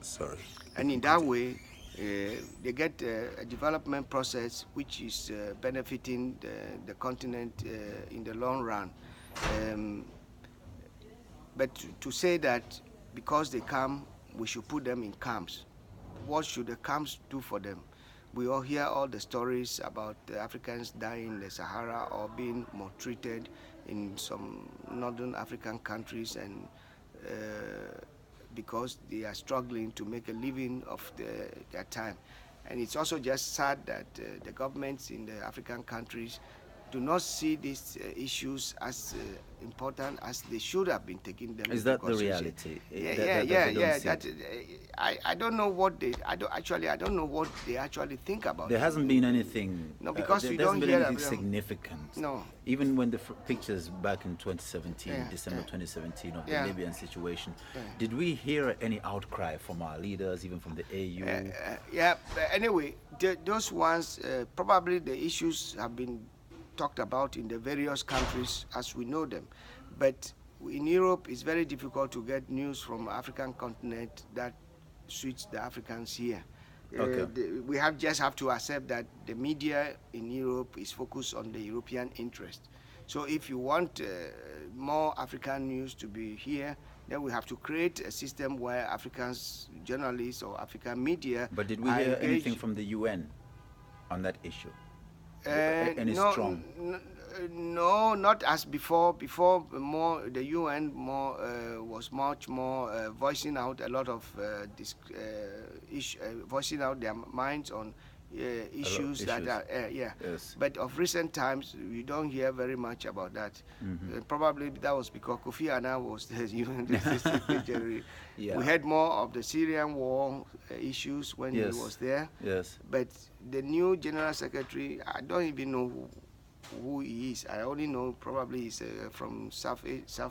Sorry. And in that way, they get a development process which is benefiting the continent in the long run. Um, but to say that because they come, we should put them in camps. What should the camps do for them? We all hear all the stories about the Africans dying in the Sahara or being maltreated in some northern African countries, and because they are struggling to make a living of their time. And it's also just sad that the governments in the African countries do not see these issues as important as they should have been taking them Is into that the consideration. reality? I don't know what they. I don't know what they actually think about. There hasn't been anything. No, because we there don't hasn't hear been anything them. significant. No. Even when the pictures back in 2017, Yeah, December yeah. 2017, of the Yeah. Libyan situation, Yeah. did we hear any outcry from our leaders, even from the AU? But anyway, those ones, probably the issues have been talked about in the various countries as we know them. But in Europe, it's very difficult to get news from African continent that suits the Africans here. Okay. We just have to accept that the media in Europe is focused on the European interest. So if you want more African news to be here, then we have to create a system where Africans, journalists or African media. But did we hear anything from the UN on that issue? Any strong? No, not as before. Before, more the UN was much more voicing out a lot of voicing out their minds on issues that are Yes. But of recent times, we don't hear very much about that. Mm-hmm. Probably that was because Kofi Annan was the UN Secretary. Yeah. We had more of the Syrian war issues when Yes. he was there. Yes. But the new General Secretary, I don't even know who he is. I only know probably he's from South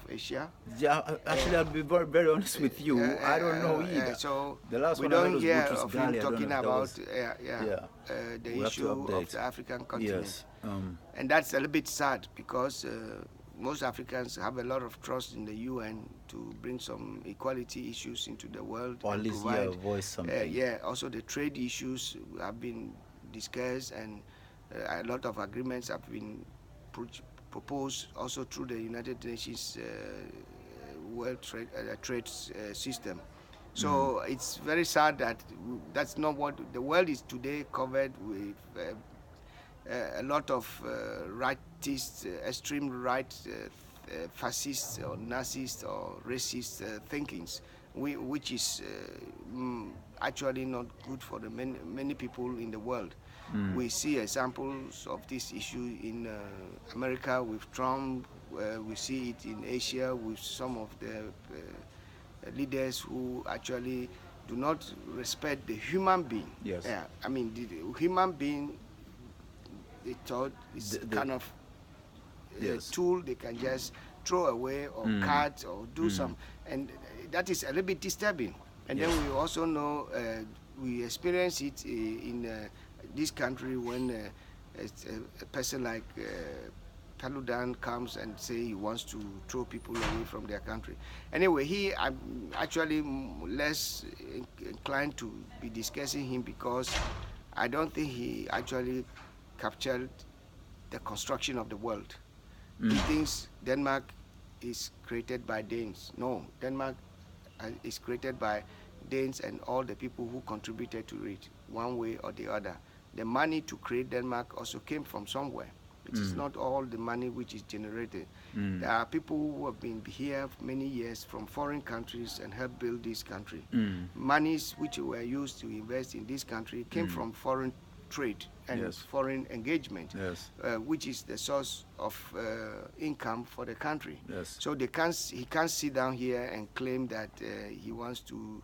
Asia. Yeah, actually, I'll be very, very honest with you. I don't know either. So the last we one I heard don't was hear Boutros of him Ghali. I don't talking know if that about was- the We have to issue of update. the African continent. Yes. And that's a little bit sad because most Africans have a lot of trust in the UN to bring some equality issues into the world. Or at and least provide, voice something. also the trade issues have been discussed, and a lot of agreements have been proposed also through the United Nations World Trade System. So it's very sad that that's not what the world is today, covered with a lot of rightist, extreme right, fascist or Nazist or racist thinkings, which is actually not good for the many people in the world. We see examples of this issue in America with Trump. We see it in Asia with some of the leaders who actually do not respect the human being. Yes. I mean, the human being, they thought is kind of Yes. tool they can just throw away or cut or do some, and that is a little bit disturbing. And Yes. then we also know we experience it in this country when a person like Paludan comes and say he wants to throw people away from their country. Anyway, I'm actually less inclined to be discussing him because I don't think he actually captured the construction of the world. He thinks Denmark is created by Danes. No, Denmark is created by Danes and all the people who contributed to it one way or the other. The money to create Denmark also came from somewhere. It is not all the money which is generated. There are people who have been here for many years from foreign countries and helped build this country. Monies which were used to invest in this country came from foreign trade and Yes. foreign engagement, Yes. which is the source of income for the country. Yes. So he can't sit down here and claim that he wants to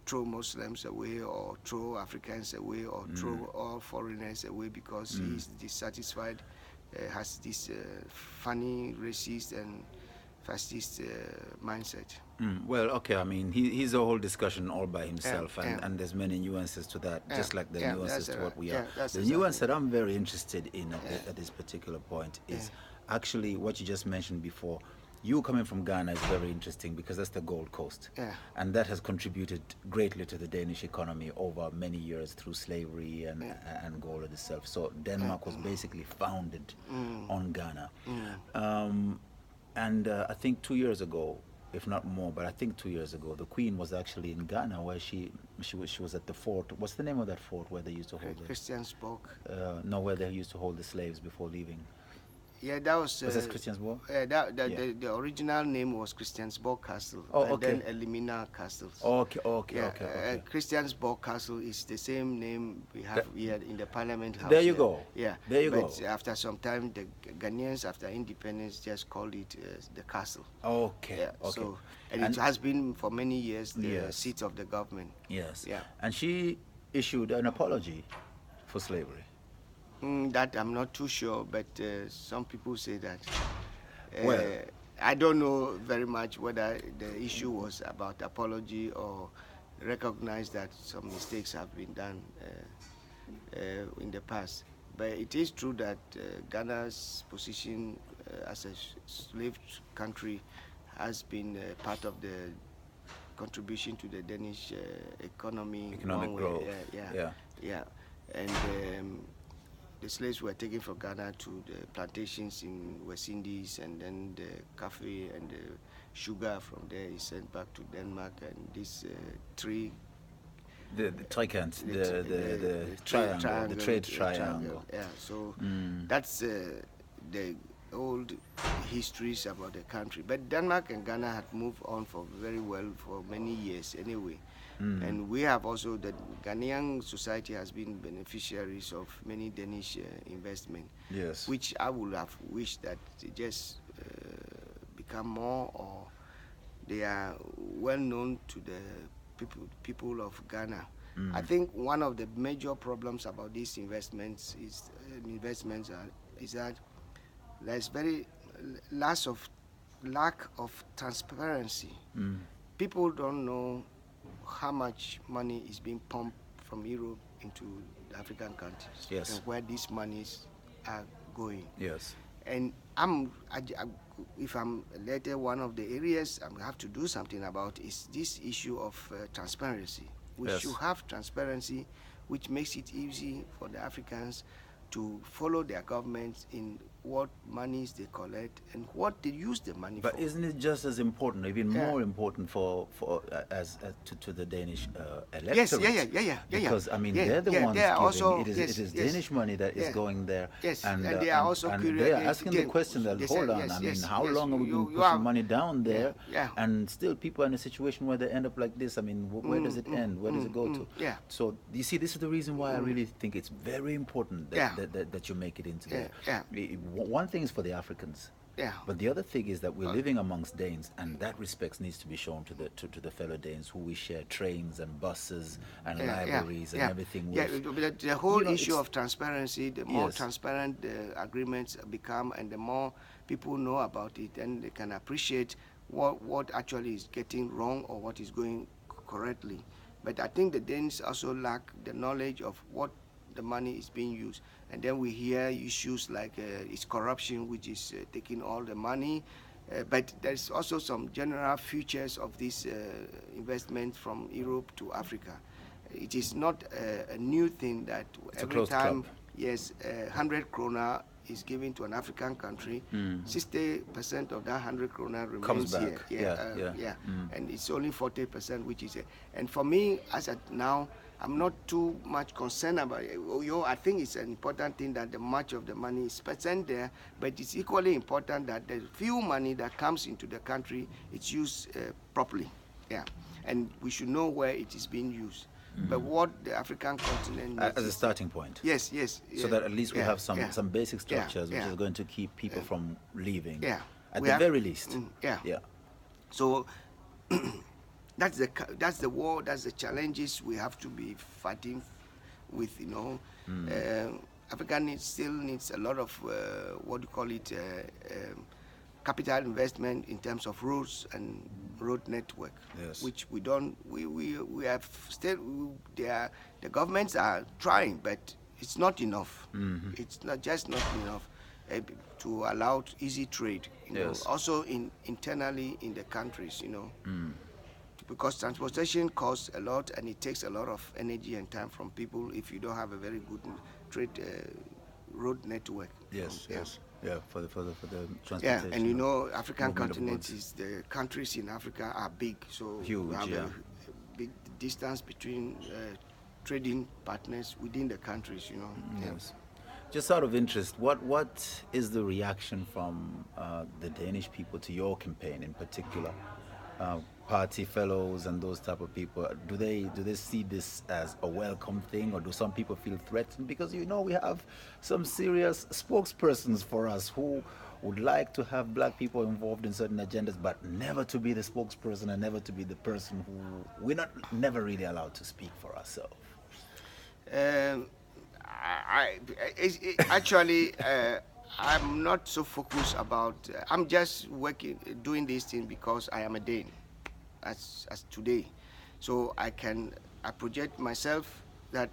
throw Muslims away or throw Africans away or throw all foreigners away because he's dissatisfied, has this funny racist and fascist mindset. Well, okay, I mean, he's a whole discussion all by himself, Yeah, yeah. and there's many nuances to that, just like the Yeah, nuances that's to what we are. that's The exactly. nuance that I'm very interested in at this particular point is actually what you just mentioned before. you coming from Ghana is very interesting because that's the Gold Coast. Yeah. And that has contributed greatly to the Danish economy over many years through slavery and gold itself. So Denmark was basically founded on Ghana. And I think 2 years ago, if not more, but I think 2 years ago, the Queen was actually in Ghana where she was at the fort. What's the name of that fort where they used to hold Christiansborg. No, where they used to hold the slaves before leaving. Yeah, that was. Was that Christiansborg? The original name was Christiansborg Castle. Oh, and okay. then Elimina Castles. Okay. Christiansborg Castle is the same name we have here in the Parliament House. There you go. Yeah. There you go. But after some time, the Ghanaians, after independence, just called it the castle. Okay. Yeah. Okay. So, and it has been for many years the seat of the government. Yes. Yeah. And she issued an apology for slavery. That I'm not too sure, but some people say that. Well, I don't know very much whether the issue was about apology or recognize that some mistakes have been done in the past. But it is true that Ghana's position as a slave country has been part of the contribution to the Danish economic growth. Yeah. And the slaves were taken from Ghana to the plantations in West Indies, and then the coffee and the sugar from there is sent back to Denmark, and this tree. The tricant, the triangle, the trade triangle. Yeah, so that's the old histories about the country. But Denmark and Ghana had moved on for very well for many years anyway. And we have also, the Ghanaian society has been beneficiaries of many Danish investment, yes, which I would have wished that they just become more, or they are well known to the people of Ghana. I think one of the major problems about these investments is that there's very lack of transparency. People don't know how much money is being pumped from Europe into the African countries, yes, and where these monies are going. Yes. And if I'm later, one of the areas I have to do something about is this issue of transparency. We should have transparency, which makes it easy for the Africans to follow their governments in what monies they collect and what they use the money for. But isn't it just as important, even more important to the Danish electorate? Yes, yeah. Because I mean, they're the ones giving. Also, it is Danish money that is going there. Yes, and they are also and they are asking the question that, hold on, I mean, how long are we going to put money down there? And still, people are in a situation where they end up like this. I mean, where does it end? Where does it go to? Yeah. So you see, this is the reason why I really think it's very important that you make it into there. One thing is for the Africans, but the other thing is that we're living amongst Danes, and that respect needs to be shown to the fellow Danes who we share trains and buses and libraries and everything with. The whole issue of transparency, the more transparent the agreements become, and the more people know about it, and they can appreciate what actually is getting wrong or what is going correctly. But I think the Danes also lack the knowledge of what the money is being used. And then we hear issues like it's corruption, which is taking all the money. But there's also some general features of this investment from Europe to Africa. It is not a new thing that every time, 100 krona is given to an African country, 60% of that 100 krona remains here. And it's only 40% which is here. And for me, as at now, I'm not too much concerned about it. I think it's an important thing that the much of the money is spent there, but it's equally important that the few money that comes into the country, it's used properly. And we should know where it is being used. But what the African continent needs as a starting point. Yes. So that at least we have some basic structures which is going to keep people from leaving. At the very least. So that's the war, that's the challenges we have to be fighting with, Africa still needs a lot of capital investment in terms of roads and road network, which we don't. We have still. The governments are trying, but it's not enough. It's not enough. to allow easy trade. Also internally in the countries. Because transportation costs a lot and it takes a lot of energy and time from people if you don't have a very good trade road network. Yeah, for the transportation. Yeah, and African continent the countries in Africa are big, so huge, we have a big distance between trading partners within the countries. Yes. Just out of interest, what is the reaction from the Danish people to your campaign in particular? Party fellows and those type of people, do they see this as a welcome thing, or do some people feel threatened? Because we have some serious spokespersons for us who would like to have black people involved in certain agendas, but never to be the spokesperson and never to be the person who we're never really allowed to speak for ourselves. Actually, I'm not so focused about. I'm just doing this thing because I am a Dane, as today, so I project myself that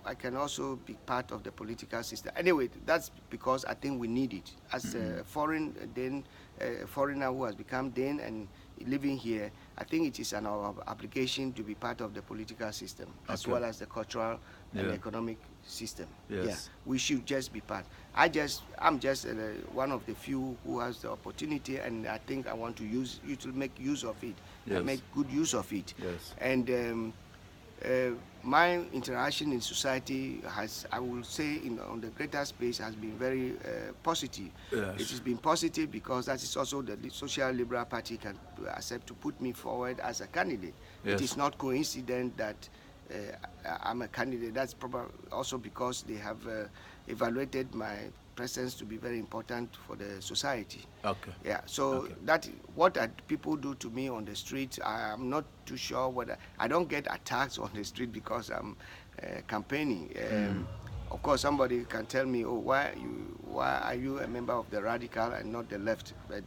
I can also be part of the political system. Anyway, that's because I think we need it as a foreigner who has become Dane and living here. I think it is our obligation to be part of the political system as well as the cultural and economic system. Yeah, we should just be part. I'm just one of the few who has the opportunity, and I think I want to make use of it, make good use of it. And my interaction in society has, I will say, on the greater space, has been very positive. It has been positive because that is also the Social Liberal Party can accept to put me forward as a candidate. It is not coincident that I'm a candidate. That's probably also because they have evaluated my presence to be very important for the society. Yeah. So that what people do to me on the street, I'm not too sure whether I don't get attacks on the street because I'm campaigning. Of course, somebody can tell me, why are you a member of the radical and not the left? But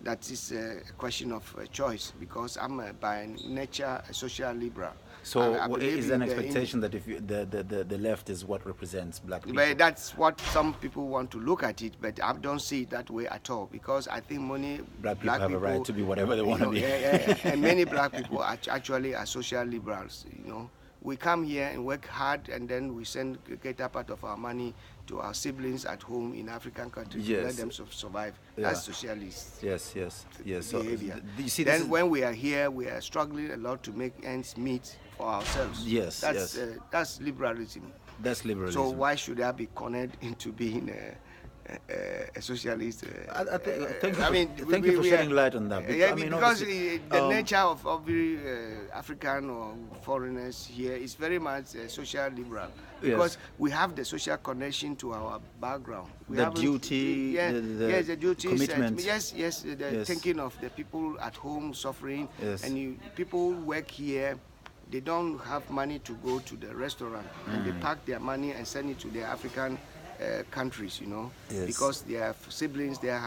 that is a question of choice, because I'm by nature a social liberal. So is an expectation that if the left is what represents black people? But that's what some people want to look at it, but I don't see it that way at all, because I think black people have a right to be whatever they want to be. And many black people actually are social liberals. We come here and work hard, and then we send a greater part of our money to our siblings at home in African countries to let them survive. That's socialist. Yes. So, you see, then when we are here, we are struggling a lot to make ends meet for ourselves. That's liberalism. That's liberalism. So why should I be cornered into being a socialist? Thank you for shedding light on that. Because the nature of every African or foreigners here is very much social liberal, because we have the social connection to our background. The duty, the duties, commitment. Thinking of the people at home suffering, and people work here. They don't have money to go to the restaurant, and they pack their money and send it to their African countries, because their siblings there